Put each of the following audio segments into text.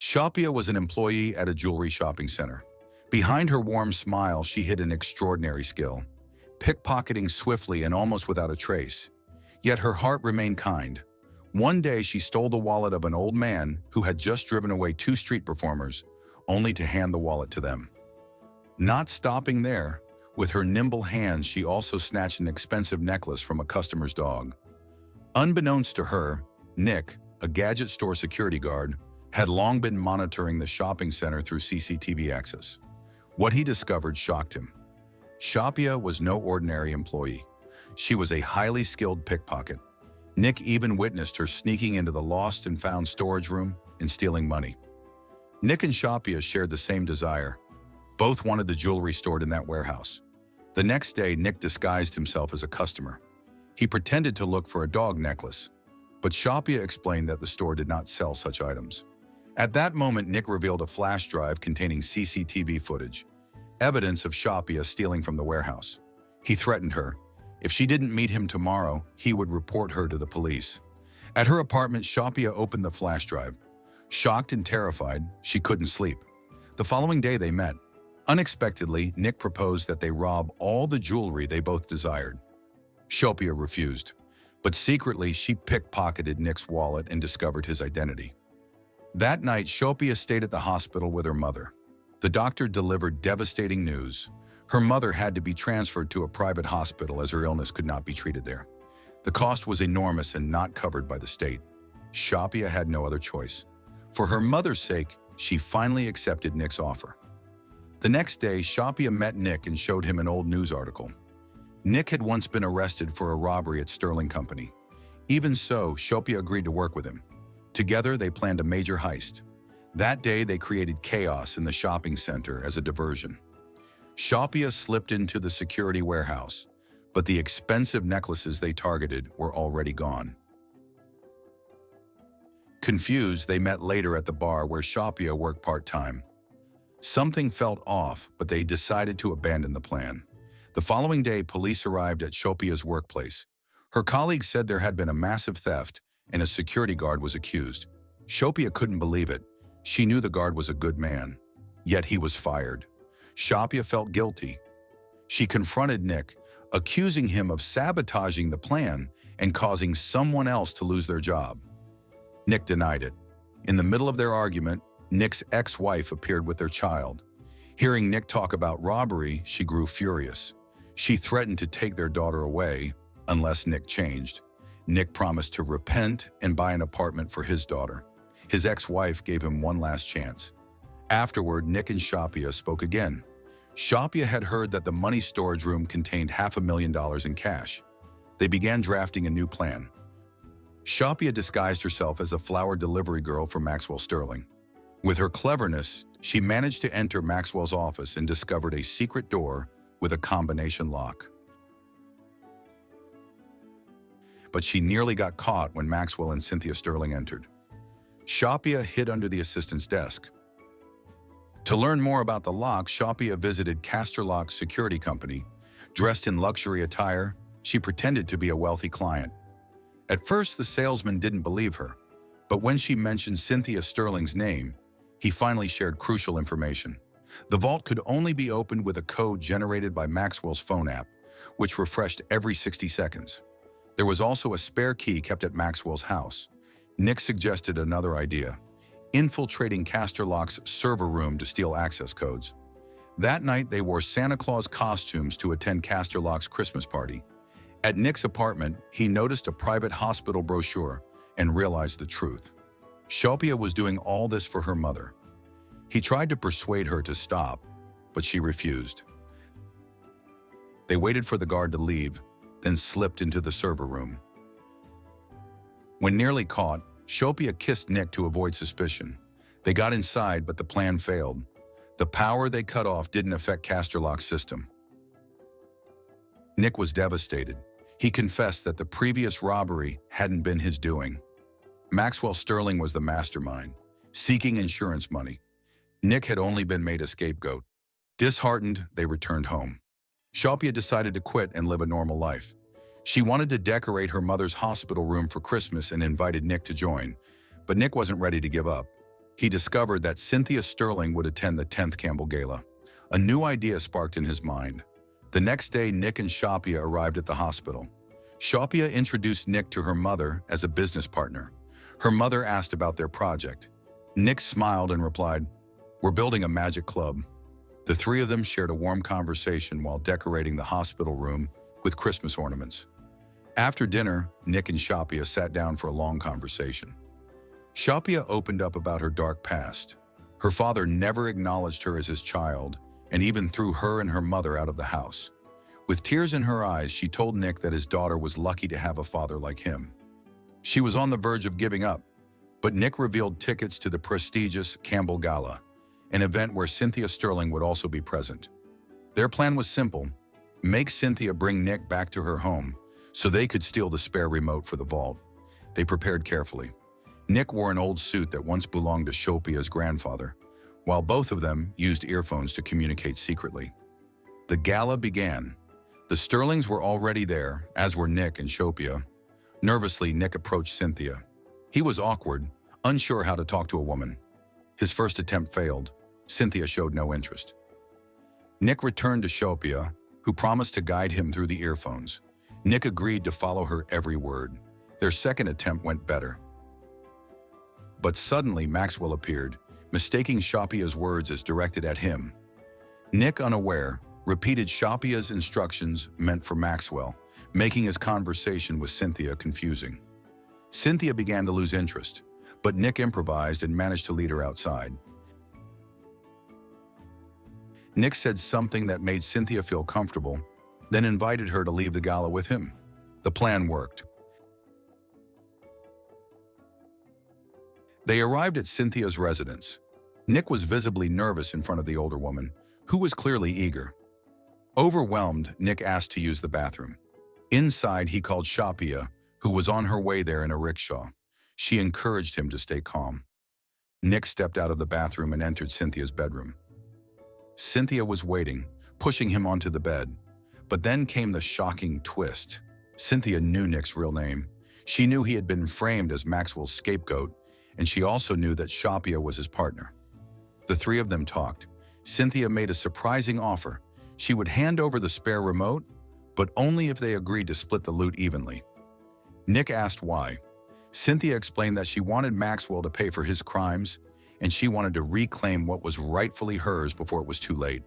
Shapia was an employee at a jewelry shopping center. Behind her warm smile, she hid an extraordinary skill, pickpocketing swiftly and almost without a trace. Yet her heart remained kind. One day, she stole the wallet of an old man who had just driven away two street performers, only to hand the wallet to them. Not stopping there, with her nimble hands, she also snatched an expensive necklace from a customer's dog. Unbeknownst to her, Nick, a gadget store security guard, had long been monitoring the shopping center through CCTV access. What he discovered shocked him. Shapia was no ordinary employee. She was a highly skilled pickpocket. Nick even witnessed her sneaking into the lost and found storage room and stealing money. Nick and Shapia shared the same desire. Both wanted the jewelry stored in that warehouse. The next day, Nick disguised himself as a customer. He pretended to look for a dog necklace, but Shapia explained that the store did not sell such items. At that moment, Nick revealed a flash drive containing CCTV footage, evidence of Shapia stealing from the warehouse. He threatened her. If she didn't meet him tomorrow, he would report her to the police. At her apartment, Shapia opened the flash drive. Shocked and terrified, she couldn't sleep. The following day, they met. Unexpectedly, Nick proposed that they rob all the jewelry they both desired. Shapia refused, but secretly she pickpocketed Nick's wallet and discovered his identity. That night, Shapia stayed at the hospital with her mother. The doctor delivered devastating news. Her mother had to be transferred to a private hospital as her illness could not be treated there. The cost was enormous and not covered by the state. Shapia had no other choice. For her mother's sake, she finally accepted Nick's offer. The next day, Shapia met Nick and showed him an old news article. Nick had once been arrested for a robbery at Sterling Company. Even so, Shapia agreed to work with him. Together, they planned a major heist. That day, they created chaos in the shopping center as a diversion. Shapia slipped into the security warehouse, but the expensive necklaces they targeted were already gone. Confused, they met later at the bar where Shapia worked part-time. Something felt off, but they decided to abandon the plan. The following day, police arrived at Shapia's workplace. Her colleagues said there had been a massive theft and a security guard was accused. Shapia couldn't believe it. She knew the guard was a good man, yet he was fired. Shapia felt guilty. She confronted Nick, accusing him of sabotaging the plan and causing someone else to lose their job. Nick denied it. In the middle of their argument, Nick's ex-wife appeared with their child. Hearing Nick talk about robbery, she grew furious. She threatened to take their daughter away unless Nick changed. Nick promised to repent and buy an apartment for his daughter. His ex-wife gave him one last chance. Afterward, Nick and Shapia spoke again. Shapia had heard that the money storage room contained $500,000 in cash. They began drafting a new plan. Shapia disguised herself as a flower delivery girl for Maxwell Sterling. With her cleverness, she managed to enter Maxwell's office and discovered a secret door with a combination lock. But she nearly got caught when Maxwell and Cynthia Sterling entered. Shapia hid under the assistant's desk. To learn more about the lock, Shapia visited Castor Lock's security company. Dressed in luxury attire, she pretended to be a wealthy client. At first, the salesman didn't believe her, but when she mentioned Cynthia Sterling's name, he finally shared crucial information. The vault could only be opened with a code generated by Maxwell's phone app, which refreshed every 60 seconds. There was also a spare key kept at Maxwell's house. Nick suggested another idea: infiltrating Castor Lock's server room to steal access codes. That night, they wore Santa Claus costumes to attend Castor Lock's Christmas party. At Nick's apartment, he noticed a private hospital brochure and realized the truth. Shapia was doing all this for her mother. He tried to persuade her to stop, but she refused. They waited for the guard to leave, then slipped into the server room. When nearly caught, Shapia kissed Nick to avoid suspicion. They got inside, but the plan failed. The power they cut off didn't affect Castor Lock's system. Nick was devastated. He confessed that the previous robbery hadn't been his doing. Maxwell Sterling was the mastermind, seeking insurance money. Nick had only been made a scapegoat. Disheartened, they returned home. Shapia decided to quit and live a normal life. She wanted to decorate her mother's hospital room for Christmas and invited Nick to join, but Nick wasn't ready to give up. He discovered that Cynthia Sterling would attend the 10th Campbell Gala. A new idea sparked in his mind. The next day, Nick and Shapia arrived at the hospital. Shapia introduced Nick to her mother as a business partner. Her mother asked about their project. Nick smiled and replied, "We're building a magic club." The three of them shared a warm conversation while decorating the hospital room with Christmas ornaments. After dinner, Nick and Shapia sat down for a long conversation. Shapia opened up about her dark past. Her father never acknowledged her as his child and even threw her and her mother out of the house. With tears in her eyes, she told Nick that his daughter was lucky to have a father like him. She was on the verge of giving up, but Nick revealed tickets to the prestigious Campbell Gala, an event where Cynthia Sterling would also be present. Their plan was simple: make Cynthia bring Nick back to her home so they could steal the spare remote for the vault. They prepared carefully. Nick wore an old suit that once belonged to Shapia's grandfather, while both of them used earphones to communicate secretly. The gala began. The Sterlings were already there, as were Nick and Shapia. Nervously, Nick approached Cynthia. He was awkward, unsure how to talk to a woman. His first attempt failed. Cynthia showed no interest. Nick returned to Shapia, who promised to guide him through the earphones. Nick agreed to follow her every word. Their second attempt went better. But suddenly Maxwell appeared, mistaking Shapia's words as directed at him. Nick, unaware, repeated Shapia's instructions meant for Maxwell, making his conversation with Cynthia confusing. Cynthia began to lose interest, but Nick improvised and managed to lead her outside. Nick said something that made Cynthia feel comfortable, then invited her to leave the gala with him. The plan worked. They arrived at Cynthia's residence. Nick was visibly nervous in front of the older woman, who was clearly eager. Overwhelmed, Nick asked to use the bathroom. Inside, he called Shapia, who was on her way there in a rickshaw. She encouraged him to stay calm. Nick stepped out of the bathroom and entered Cynthia's bedroom. Cynthia was waiting, pushing him onto the bed. But then came the shocking twist. Cynthia knew Nick's real name. She knew he had been framed as Maxwell's scapegoat, and she also knew that Shapia was his partner. The three of them talked. Cynthia made a surprising offer. She would hand over the spare remote, but only if they agreed to split the loot evenly. Nick asked why. Cynthia explained that she wanted Maxwell to pay for his crimes, and she wanted to reclaim what was rightfully hers before it was too late.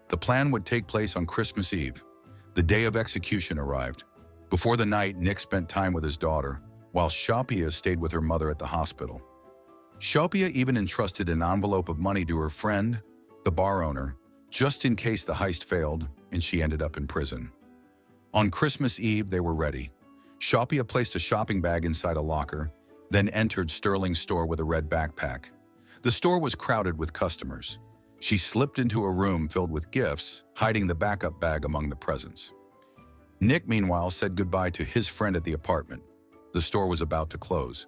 The plan would take place on Christmas Eve. The day of execution arrived. Before the night, Nick spent time with his daughter, while Shapia stayed with her mother at the hospital. Shapia even entrusted an envelope of money to her friend, the bar owner, just in case the heist failed and she ended up in prison. On Christmas Eve, they were ready. Shapia placed a shopping bag inside a locker, then entered Sterling's store with a red backpack. The store was crowded with customers. She slipped into a room filled with gifts, hiding the backup bag among the presents. Nick, meanwhile, said goodbye to his friend at the apartment. The store was about to close.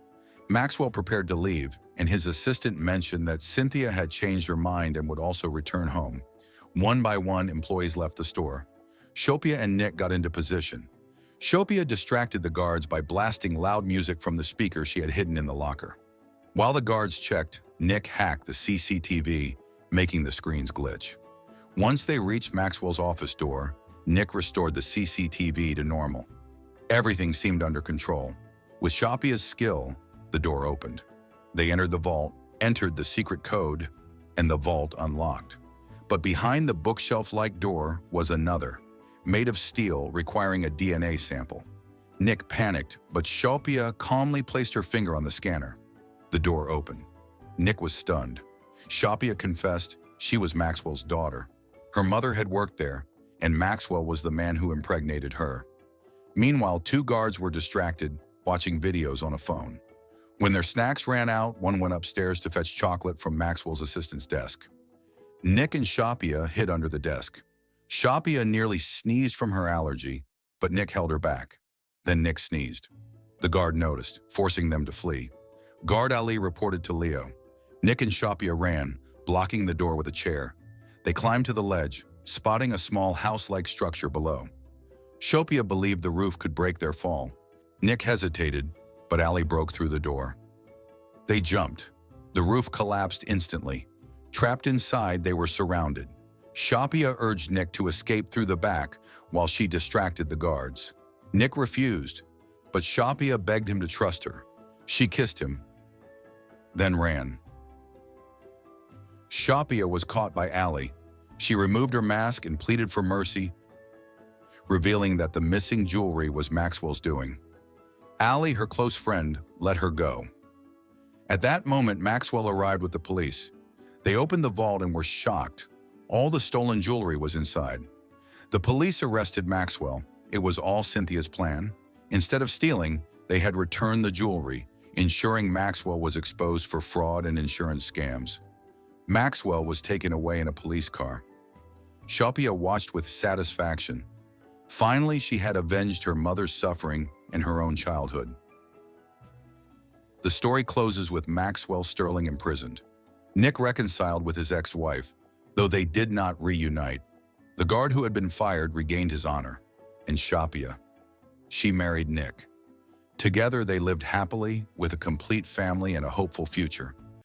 Maxwell prepared to leave, and his assistant mentioned that Cynthia had changed her mind and would also return home. One by one, employees left the store. Shapia and Nick got into position. Shapia distracted the guards by blasting loud music from the speaker she had hidden in the locker. While the guards checked, Nick hacked the CCTV, making the screens glitch. Once they reached Maxwell's office door, Nick restored the CCTV to normal. Everything seemed under control. With Shapia's skill, the door opened. They entered the vault, entered the secret code, and the vault unlocked. But behind the bookshelf-like door was another, made of steel, requiring a DNA sample. Nick panicked, but Shapia calmly placed her finger on the scanner. The door opened. Nick was stunned. Shapia confessed she was Maxwell's daughter. Her mother had worked there, and Maxwell was the man who impregnated her. Meanwhile, two guards were distracted, watching videos on a phone. When their snacks ran out, one went upstairs to fetch chocolate from Maxwell's assistant's desk. Nick and Shapia hid under the desk. Shapia nearly sneezed from her allergy, but Nick held her back. Then Nick sneezed. The guard noticed, forcing them to flee. Guard Ali reported to Leo. Nick and Shapia ran, blocking the door with a chair. They climbed to the ledge, spotting a small house-like structure below. Shapia believed the roof could break their fall. Nick hesitated, but Ali broke through the door. They jumped. The roof collapsed instantly. Trapped inside, they were surrounded. Shapia urged Nick to escape through the back while she distracted the guards. Nick refused, but Shapia begged him to trust her. She kissed him, then ran. Shapia was caught by Ali. She removed her mask and pleaded for mercy, revealing that the missing jewelry was Maxwell's doing. Ali, her close friend, let her go. At that moment, Maxwell arrived with the police. They opened the vault and were shocked. All the stolen jewelry was inside. The police arrested Maxwell. It was all Cynthia's plan. Instead of stealing, they had returned the jewelry, ensuring Maxwell was exposed for fraud and insurance scams. Maxwell was taken away in a police car. Shapia watched with satisfaction. Finally, she had avenged her mother's suffering and her own childhood. The story closes with Maxwell Sterling imprisoned. Nick reconciled with his ex-wife, though they did not reunite. The guard who had been fired regained his honor, and Shapia, she married Nick. Together, they lived happily with a complete family and a hopeful future.